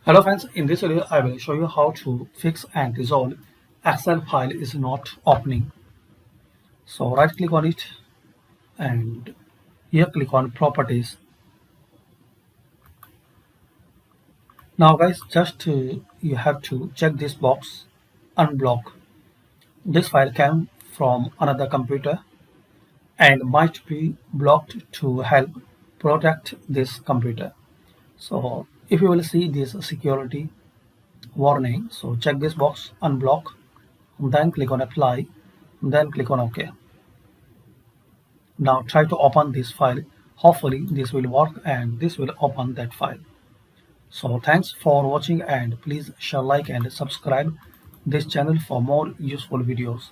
Hello friends, in this video I will show you how to fix and resolve Excel file is not opening. So right click on it and here click on properties. Now guys, just you have to check this box, unblock. This file came from another computer and might be blocked to help protect this computer. So if you will see this security warning, so check this box, unblock, then click on apply, then click on OK. Now try to open this file. Hopefully this will work and this will open that file. So thanks for watching and please share, like and subscribe this channel for more useful videos.